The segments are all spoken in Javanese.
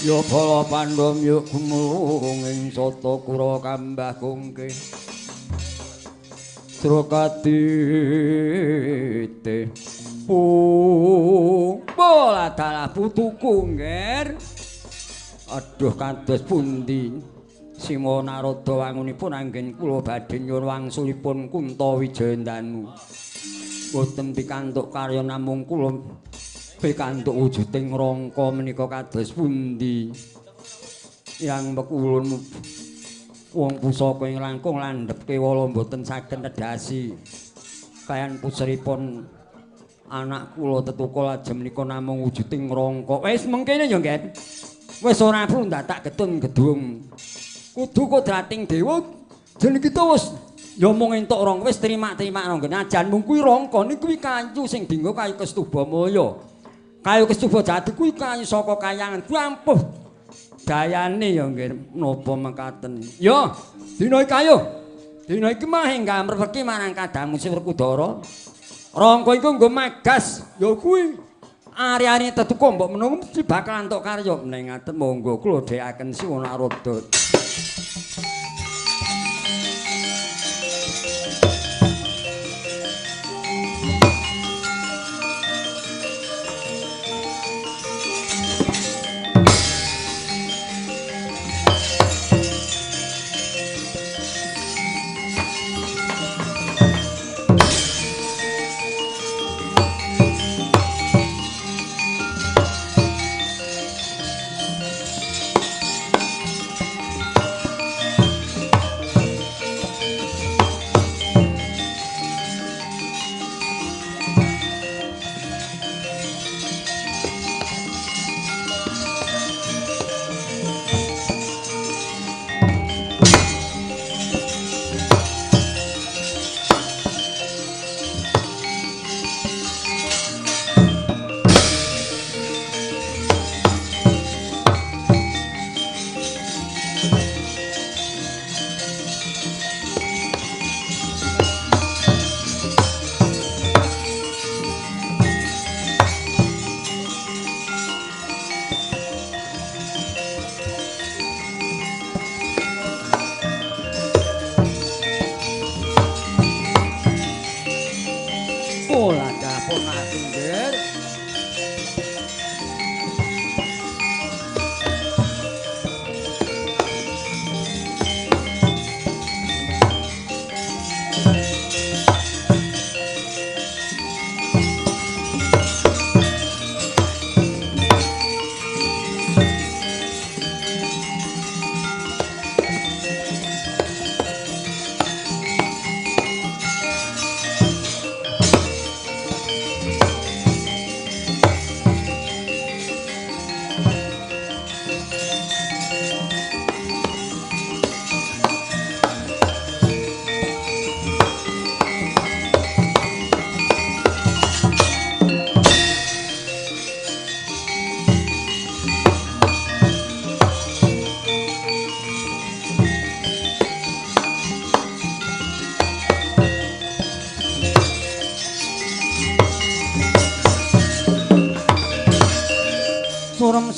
Ya bala pandom yuk gumulung ing soto kura kambah kungke Srokadite bola dalah putuku ngger aduh kados pundi Sima Narada wangunipun anggen kula badhe nyuwun wangsulipun Kuntawijayandanu boten pikantuk karya namung kula pikantuk wujuding rangka menika kados pundi yang bekulun wong pusaka ing langkung landhep kewala boten saged nedhasi kayan puseripun anak kula tetuka lajeng menika namung wujuding rangka wis mengkene ya nggih wis ora perlu ndatak gedung kudu kodrating dewa jeneng kita wis ya mung entuk rangka wis terima-terima nggih ajan mung kuwi rangka niku kuwi kayu sing dinggo kayu Kestubamaya kayu Kestubajati kuwi kayu saka kayangan kuwi ampuh dayane ya nggih menapa mekaten ya dina iki kayu dina iki mah enggak mrepeki marang Kadang Musi Werkudara rangka iku nggo magas ya kuwi ari-ari tetuku mbok menawa mesti bakal entuk karya meneh ngaten monggo kula dhekaken Siwa Narada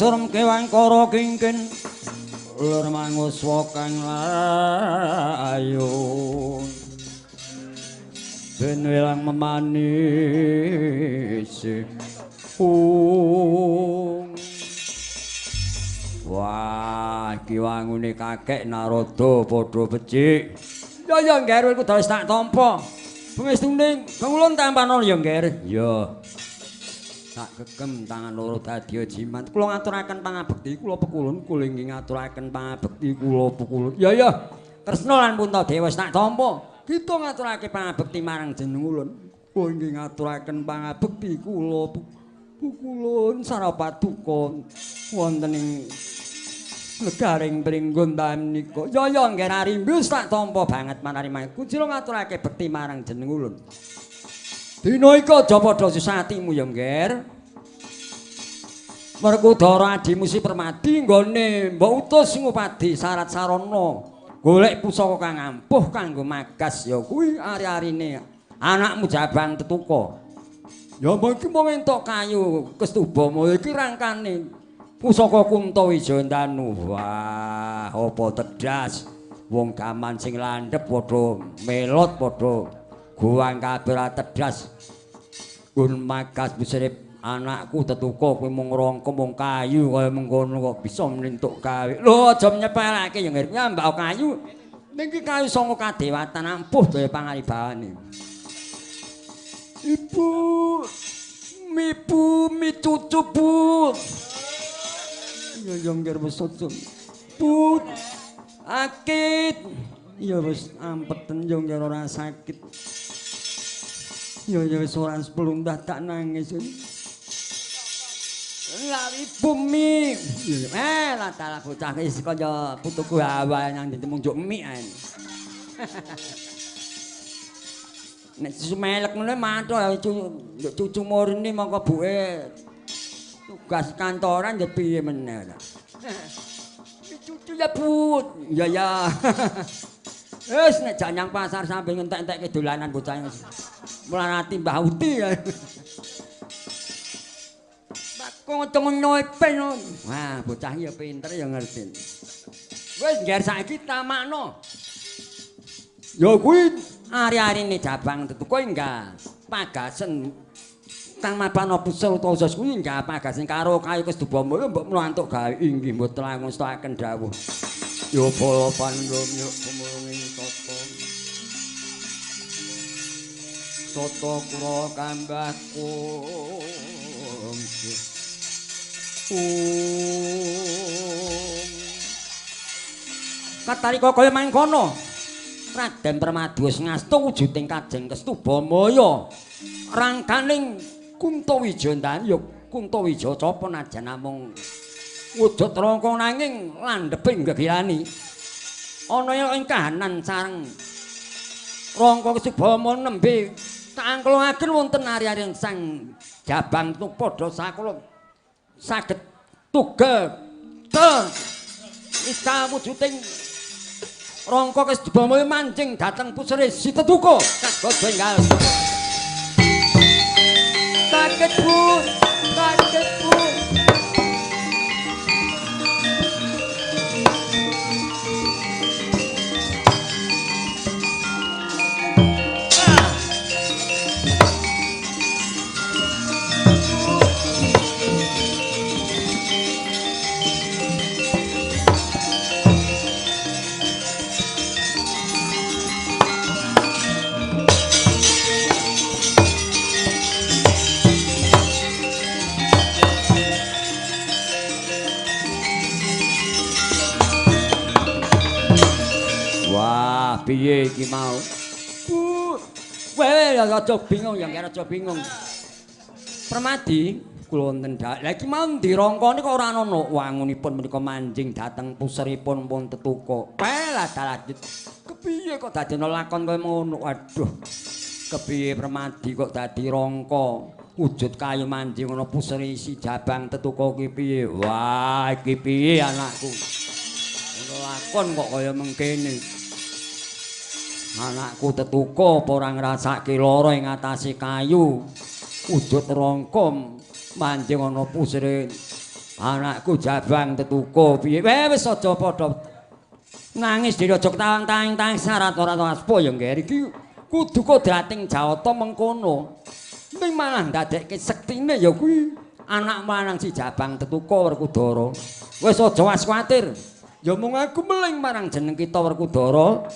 surem kewangkara kingkin lur manguswa kang layu ben wilang memanis wah iki wangune kakek Narada padha becik ya ngger iku wis tak tampa pengestuning bangulun tampano ya ngger ya tak gegem tangan loro dadi jimat kula ngaturaken pangabekti kula pekulun kula inggih ngaturaken pangabekti kula pekulun ya Kresna lan Puntadewa wis tak tampa kita ngaturake pangabekti marang jeneng ulun kula inggih ngaturaken pangabekti kula pekulun sarapaduka wonten ing negaring pringgon menika ya ngger arimbus tak tampa banget manari kujira ngaturake bekti marang jeneng ulun dina iki aja padha susah atimu ya ngger Werkudara adimu si Permadi nggone mbok utus ngupadi Sarat Sarana golek pusaka kang ampuh kanggo magas ya kuwi ari-arine anakmu Jabang Tetuka ya mengki mung entuk kayu Kestubamaya iki rangkane pusaka Kuntawijandanu. Wah, apa tedas. Wong gaman sing landhep padha melot padha guwang kabeh tedas. Gun makas bisrip anakku tetuko kowe mung rangka mung kayu kaya mengkono kok bisa mlintuk gawe. Lho aja nyepelake ya nggih nyambak kayu. Niki kayu sanga kadewatan ampuh daya pangaribane. Ibu, mi cucu bu. Ya nggih wis Bu. Sakit. Ya wis ampeten yo ora sakit. Ya wis ora sepelundah tak nangis. Lari bumi. Lah tala bocah iki kaya putuku awal nang ditemung juk mie ae. Nek sumelek ngene mantuk cucu murni mongko buke tugas kantoran ya piye meneh. Cucu ya Bud. Ya. Wis nek jak nyang pasar sampe ngentek-entekke dolanan bocah wis. Mulanati Mbah Uti. Bakong ngopen. Wah, bocah ya pinter ya ngerti. Wis ngger saiki tamakno. Ya kuwi ari-arine Jabang Tetuko enggak pagasen Kang Mapana Pusel utawa Usus kuwi enggak pagasen karo kayu Kesdubamaya mbok mlantuk gawe inggih mboten langkung stokaken dawuh. Ya bala pandom ya kumulunging tata. Tata kula kambahku. Katarika kaya mangkono. Raden Permadi wis ngastu wujuding Kajeng Kesdubamaya. Rangkaning Kuntawijandanu ya Kuntawijaya najan namung wujud rangka nanging landheping gegirani. Ana ing kahanan sareng rangka Kesdubamaya nembe kaangkulaken wonten ari-ari sang Jabang tu padha sakula saged tugel ista wujuding rangka Kesdubamaya manjing dhateng pusere si Tetuko kagot benggal. Kaget Bu. Piye iki mau? Bu. Weh ya aja bingung ya aja bingung. Permadi kula wonten dak. Lah iki mau dirangkani kok ora ana wangunipun menika manjing dhateng puseripun pun Tetuko. Weh lah lanjut. Kepiye kok dadi ana lakon kaya ngono? Waduh. Kepiye Permadi kok dadi rangka wujud kayu manjing ana puseri si Jabang Tetuko ki piye? Wah, iki piye anakku? Ana lakon kok kaya mengkene. Anakku Tetuko apa ora ngrasake lara ing atase kayu wujud rangka manjing ana pusere anakku Jabang Tetuko piye wis aja padha nangis dhewe aja tawang-tawang syarat ora aspa ya nggih iki kudu kodrating Jawata mengkono ning malah ndadekke sektine ya kuwi anak lanang si Jabang Tetuko Werkudara wis aja kuwatir ya mung aku meling marang jeneng kita Werkudara.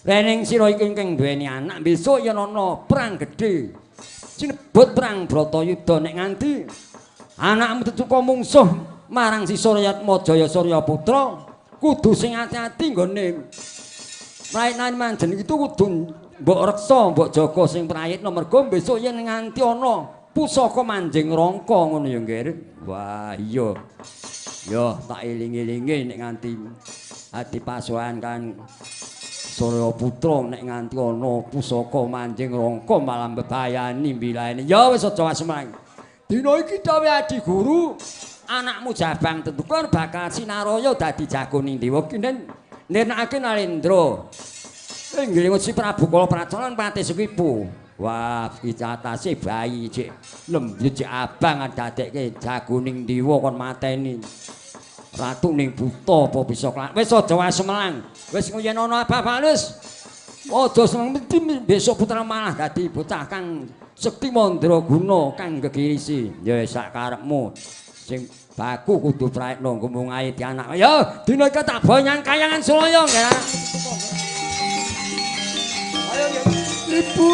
Rening sira iki ingkang duweni anak besok yen ana perang gedhe. Sinebut perang Bratayuda nek nganti anakmu Tetuko mungsuh marang si Suryatmajaya Suryaputra kudu sing ati-ati nggone mlainane manjen itu kudu mbok reksa mbok jaga sing prayitna mergo besok yen nganti ana pusaka manjing rangka ngono ya nggih. Wah iya. Yo tak eling-elinge nek nganti ati pasuhan kan Suryaputra nek nganti ana pusaka manjing rangka malah mbebayani mbilayani. Ya wis aja asmang. Dina iki dawuh Adi Guru, anakmu Jabang Tetuko bakal sinaraya dadi jagoning dewa kinen nirnakake Narendra. Inggih Gusti Prabu kala pracalan Patih Sukipu. Wah, iki atase bayi cek lembut cek abang dadekke jagoning dewa kon mateni. Ratu ning buta apa bisa wis aja wasemelang. Wis yen ana apa-apa wis. Aja seneng besok putra malah dadi bocah kang sekti mandraguna kang gegirisi. Ya sak karepmu. Sing baku kudu praekno ngomong ae di anak. Ya dina iki tak bonyang kayangan Sulaya ya. Ayo ya. Ibu.